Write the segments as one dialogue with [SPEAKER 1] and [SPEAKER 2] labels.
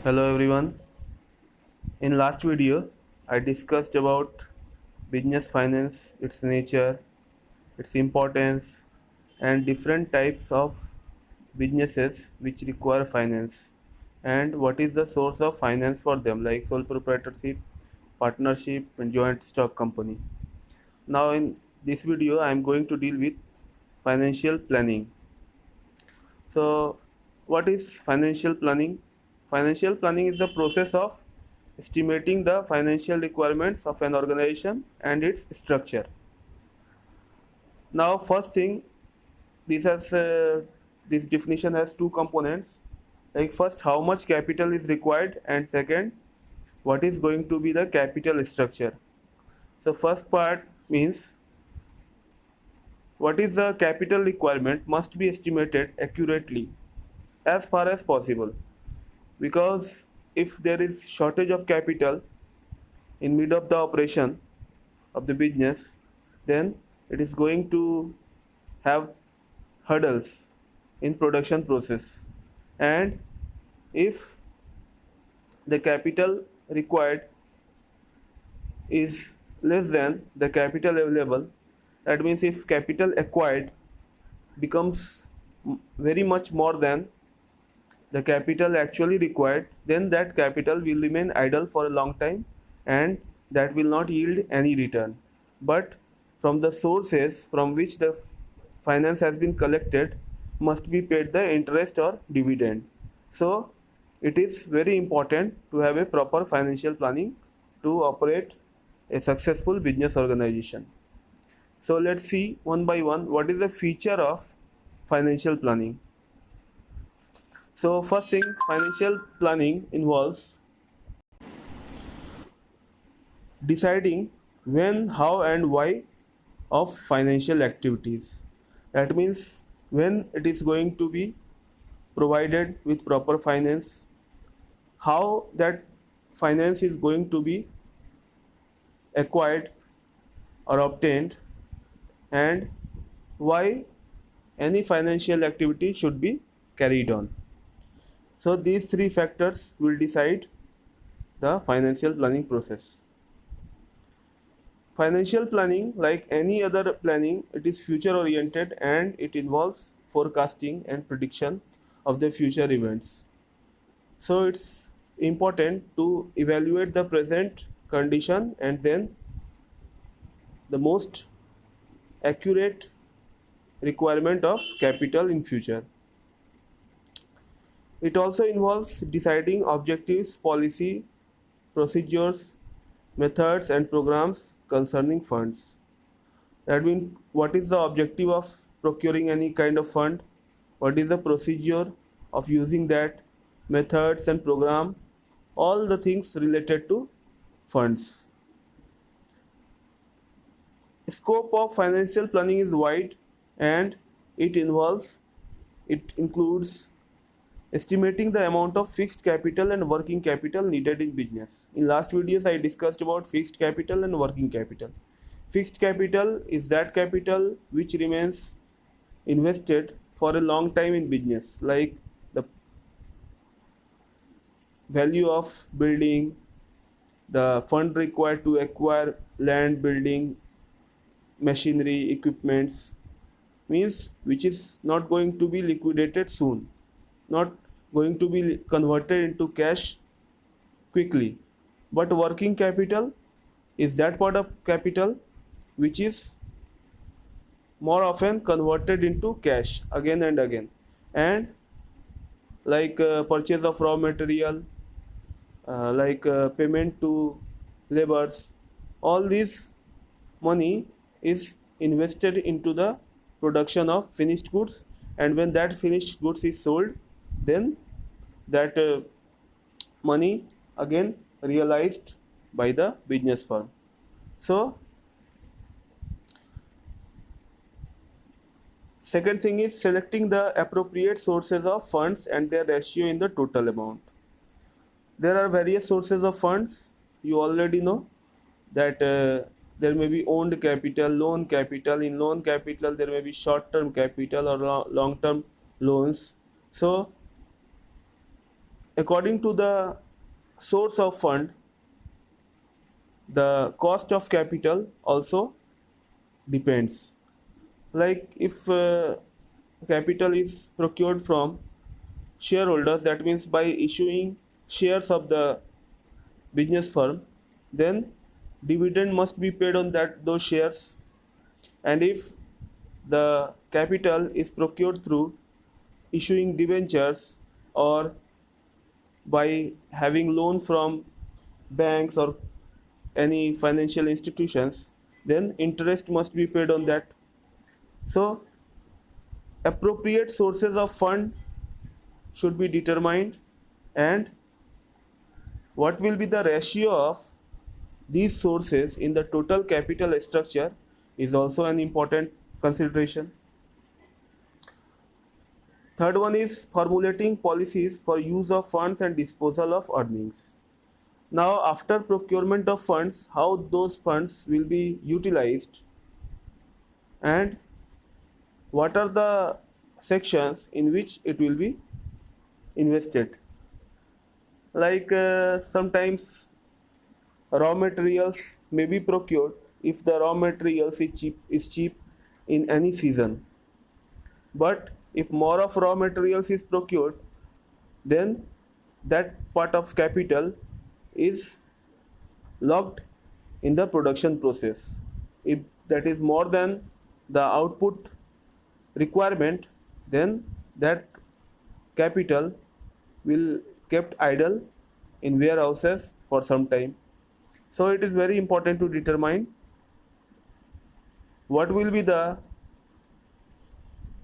[SPEAKER 1] Hello everyone. In last video, I discussed about business finance, its nature, its importance, and different types of businesses which require finance, and what is the source of finance for them, like sole proprietorship, partnership, and joint stock company. Now, in this video, I am going to deal with financial planning. So, what is financial planning? Financial planning is the process of estimating the financial requirements of an organization and its structure. Now, first thing, this has this definition has two components. Like first, how much capital is required, and second, what is going to be the capital structure. So, first part means what is the capital requirement must be estimated accurately as far as possible, because if there is shortage of capital in mid of the operation of the business, then it is going to have hurdles in production process. And if the capital required is less than the capital available, that means if capital acquired becomes very much more than the capital actually required, then that capital will remain idle for a long time and that will not yield any return. But from the sources from which the finance has been collected must be paid the interest or dividend. So it is very important to have a proper financial planning to operate a successful business organization. So let's see one by one what is the feature of financial planning. So first thing, financial planning involves deciding when, how, and why of financial activities. That means when it is going to be provided with proper finance, how that finance is going to be acquired or obtained, and why any financial activity should be carried on. So these three factors will decide the financial planning process. Financial planning, like any other planning, it is future oriented and it involves forecasting and prediction of the future events. So it's important to evaluate the present condition and then the most accurate requirement of capital in future. It also involves deciding objectives, policy, procedures, methods, and programs concerning funds. That means what is the objective of procuring any kind of fund, what is the procedure of using that, methods and program, all the things related to funds. Scope of financial planning is wide and it includes estimating the amount of fixed capital and working capital needed in business. In last videos, I discussed about fixed capital and working capital. Fixed capital is that capital which remains invested for a long time in business, like the value of building, the fund required to acquire land, building, machinery, equipments, means which is not going to be liquidated soon, not going to be converted into cash quickly. But working capital is that part of capital which is more often converted into cash again and again, and like purchase of raw material, like payment to laborers, all this money is invested into the production of finished goods, and when that finished goods is sold, then that money again realized by the business firm. So second thing is selecting the appropriate sources of funds and their ratio in the total amount. There are various sources of funds. You already know that there may be owned capital, loan capital. In loan capital, there may be short-term capital or long-term loans. So According to the source of fund, the cost of capital also depends. Like if capital is procured from shareholders, that means by issuing shares of the business firm, then dividend must be paid on that those shares. And if the capital is procured through issuing debentures or by having loan from banks or any financial institutions, then interest must be paid on that. So appropriate sources of fund should be determined, and what will be the ratio of these sources in the total capital structure is also an important consideration. Third one is formulating policies for use of funds and disposal of earnings. Now, after procurement of funds, how those funds will be utilized and what are the sections in which it will be invested. Like sometimes raw materials may be procured if the raw materials is cheap in any season. But if more of raw materials is procured, then that part of capital is locked in the production process. If that is more than the output requirement, then that capital will kept idle in warehouses for some time. So it is very important to determine what will be the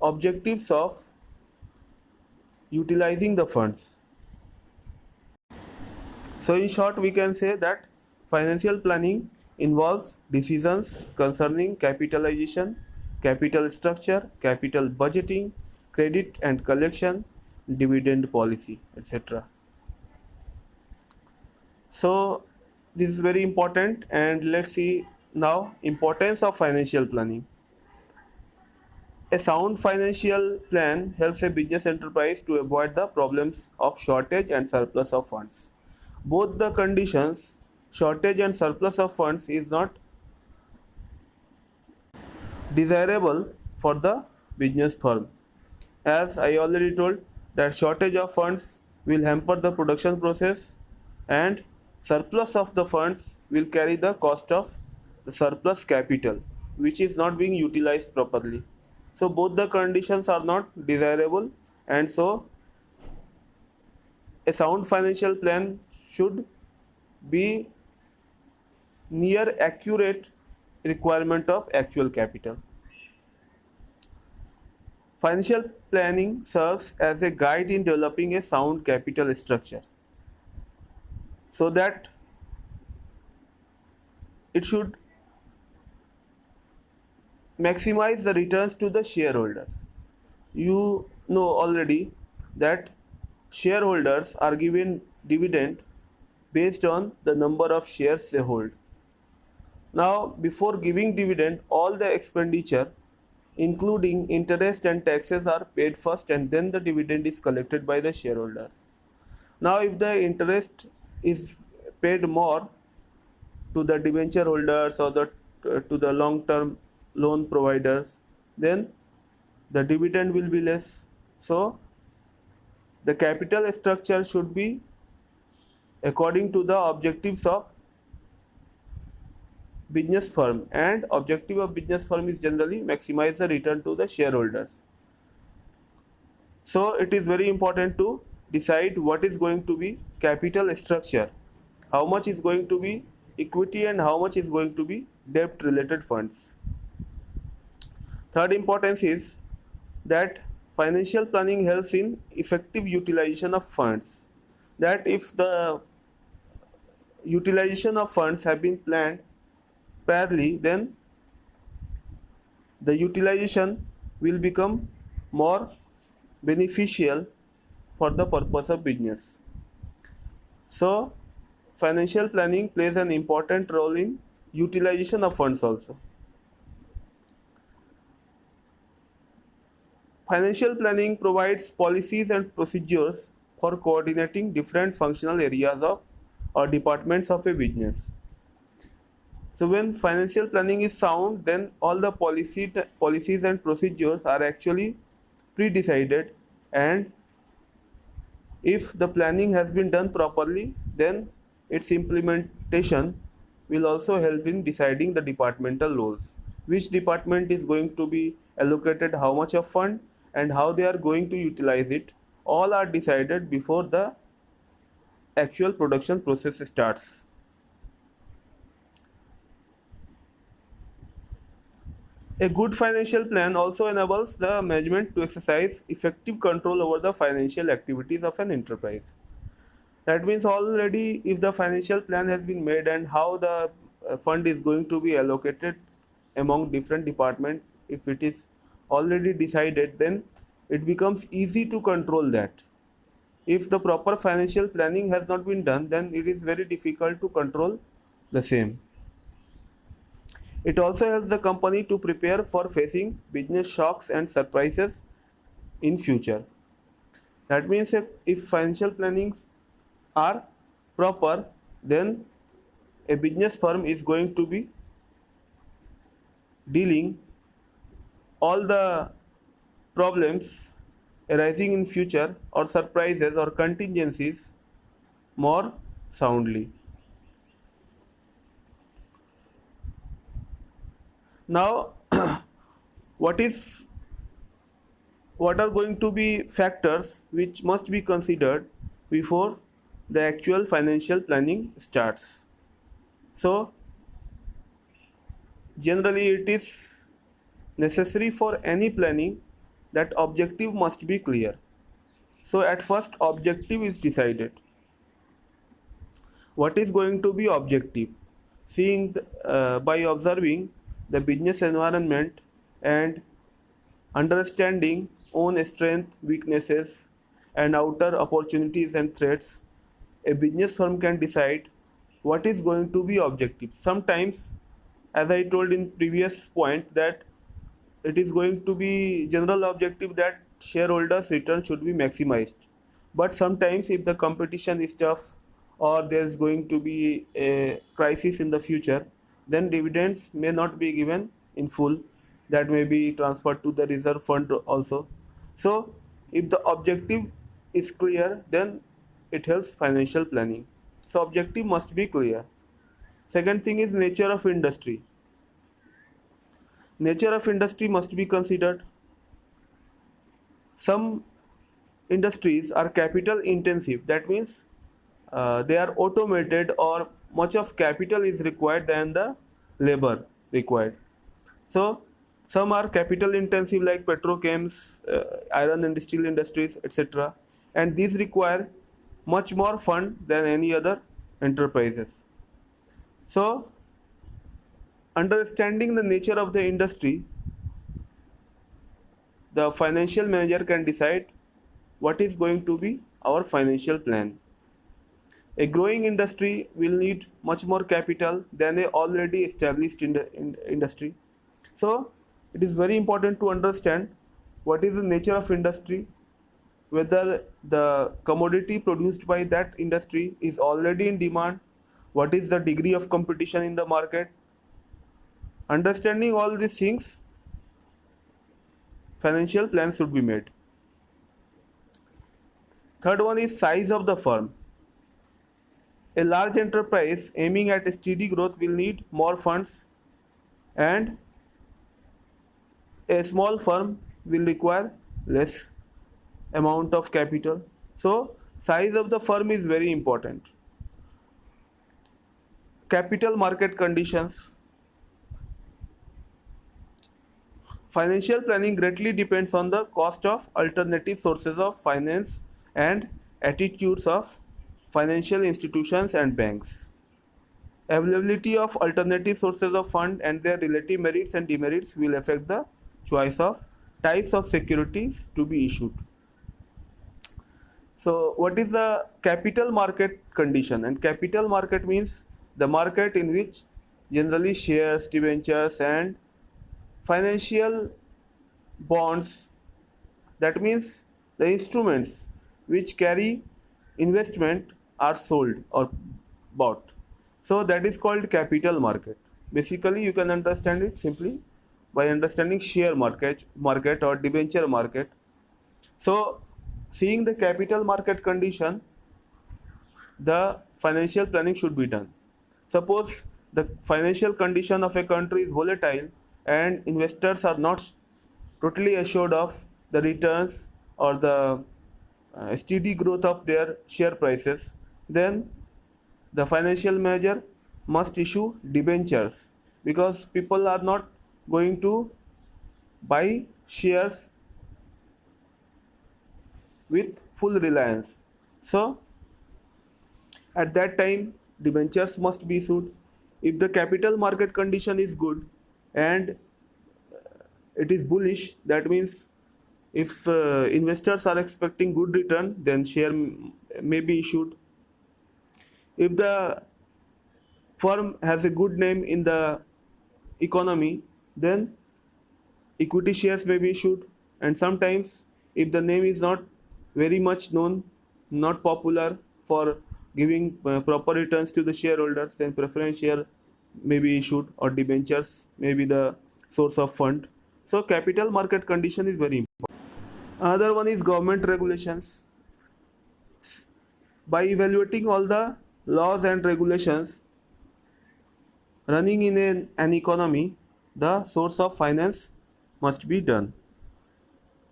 [SPEAKER 1] objectives of utilizing the funds. So in short, we can say that financial planning involves decisions concerning capitalization, capital structure, capital budgeting, credit and collection, dividend policy, etc. So this is very important, and let's see now importance of financial planning. A sound financial plan helps a business enterprise to avoid the problems of shortage and surplus of funds. Both the conditions, shortage and surplus of funds, is not desirable for the business firm. As I already told, that shortage of funds will hamper the production process, and surplus of the funds will carry the cost of the surplus capital, which is not being utilized properly. So both the conditions are not desirable, and so a sound financial plan should be near accurate requirement of actual capital. Financial planning serves as a guide in developing a sound capital structure, so that it should maximize the returns to the shareholders. You know already that shareholders are given dividend based on the number of shares they hold. Now, before giving dividend, all the expenditure, including interest and taxes, are paid first, and then the dividend is collected by the shareholders. Now, if the interest is paid more to the debenture holders or to the long term loan providers, then the dividend will be less. So the capital structure should be according to the objectives of business firm, and objective of business firm is generally maximize the return to the shareholders. So it is very important to decide what is going to be capital structure, how much is going to be equity and how much is going to be debt related funds. Third importance is that financial planning helps in effective utilization of funds. That if the utilization of funds have been planned fairly, then the utilization will become more beneficial for the purpose of business. So financial planning plays an important role in utilization of funds also. Financial planning provides policies and procedures for coordinating different functional areas of or departments of a business. So when financial planning is sound, then all the policies and procedures are actually pre-decided, and if the planning has been done properly, then its implementation will also help in deciding the departmental roles. Which department is going to be allocated how much of fund and how they are going to utilize it, all are decided before the actual production process starts. A good financial plan also enables the management to exercise effective control over the financial activities of an enterprise. That means already if the financial plan has been made and how the fund is going to be allocated among different departments, if it is already decided, then it becomes easy to control that. If the proper financial planning has not been done, then it is very difficult to control the same. It also helps the company to prepare for facing business shocks and surprises in future. That means if financial plannings are proper, then a business firm is going to be dealing all the problems arising in future or surprises or contingencies more soundly. Now, what is what are going to be factors which must be considered before the actual financial planning starts? So, generally it is necessary for any planning that objective must be clear. So at first objective is decided. What is going to be objective? By observing the business environment and understanding own strength, weaknesses, and outer opportunities and threats, a business firm can decide what is going to be objective. Sometimes, as I told in previous point, that it is going to be general objective that shareholders return should be maximized, but sometimes if the competition is tough or there is going to be a crisis in the future, then dividends may not be given in full, that may be transferred to the reserve fund also. So if the objective is clear, then it helps financial planning. So objective must be clear. Second thing is nature of industry. Nature of industry must be considered. Some industries are capital intensive, that means they are automated or much of capital is required than the labor required. So some are capital intensive like petrochems, iron and steel industries, etc., and these require much more fund than any other enterprises. So understanding the nature of the industry, the financial manager can decide what is going to be our financial plan. A growing industry will need much more capital than a already established industry. So it is very important to understand what is the nature of industry, whether the commodity produced by that industry is already in demand, what is the degree of competition in the market. Understanding all these things, financial plans should be made. Third one is size of the firm. A large enterprise aiming at steady growth will need more funds, and a small firm will require less amount of capital. So, size of the firm is very important. Capital market conditions. Financial planning greatly depends on the cost of alternative sources of finance and attitudes of financial institutions and banks. Availability of alternative sources of fund and their relative merits and demerits will affect the choice of types of securities to be issued. So what is the capital market condition? And capital market means the market in which generally shares, debentures and financial bonds, that means the instruments which carry investment are sold or bought. So that is called capital market. Basically, you can understand it simply by understanding share market or debenture market. So, seeing the capital market condition, the financial planning should be done. Suppose the financial condition of a country is volatile and investors are not totally assured of the returns or the steady growth of their share prices, then the financial manager must issue debentures, because people are not going to buy shares with full reliance. So at that time, debentures must be issued. If the capital market condition is good and it is bullish, that means if investors are expecting good return, then share may be issued. If the firm has a good name in the economy, then equity shares may be issued. And sometimes if the name is not very much known, not popular for giving proper returns to the shareholders, then preference share may be issued or debentures may be the source of fund. So capital market condition is very important. Another one is government regulations. By evaluating all the laws and regulations running in an economy, the source of finance must be done.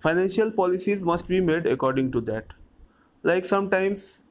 [SPEAKER 1] Financial policies must be made according to that. Like sometimes,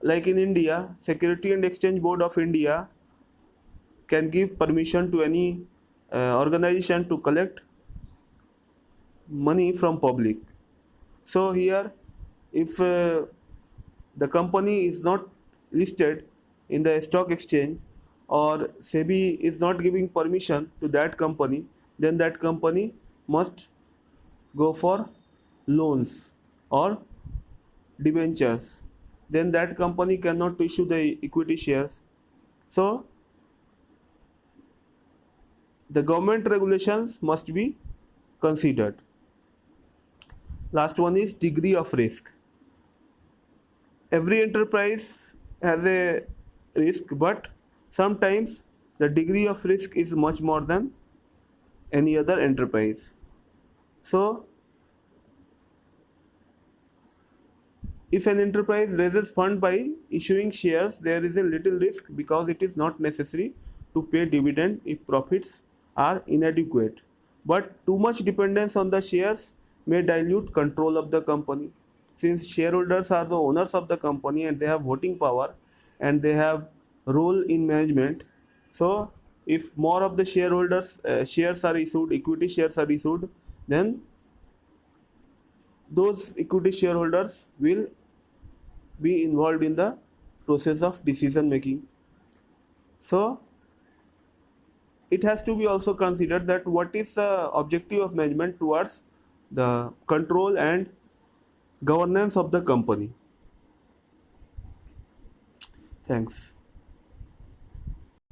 [SPEAKER 1] like in India, Security and Exchange Board of India can give permission to any organization to collect money from public. So here, if the company is not listed in the stock exchange, or SEBI is not giving permission to that company, then that company must go for loans or debentures. Then that company cannot issue the equity shares. So the government regulations must be considered. Last one is degree of risk. Every enterprise has a risk, but sometimes the degree of risk is much more than any other enterprise. So if an enterprise raises fund by issuing shares, there is a little risk because it is not necessary to pay dividend if profits are inadequate. But too much dependence on the shares may dilute control of the company. Since shareholders are the owners of the company and they have voting power and they have role in management, so if more of the shareholders shares are issued, equity shares are issued, then those equity shareholders will be involved in the process of decision making. So it has to be also considered that what is the objective of management towards the control and governance of the company. Thanks.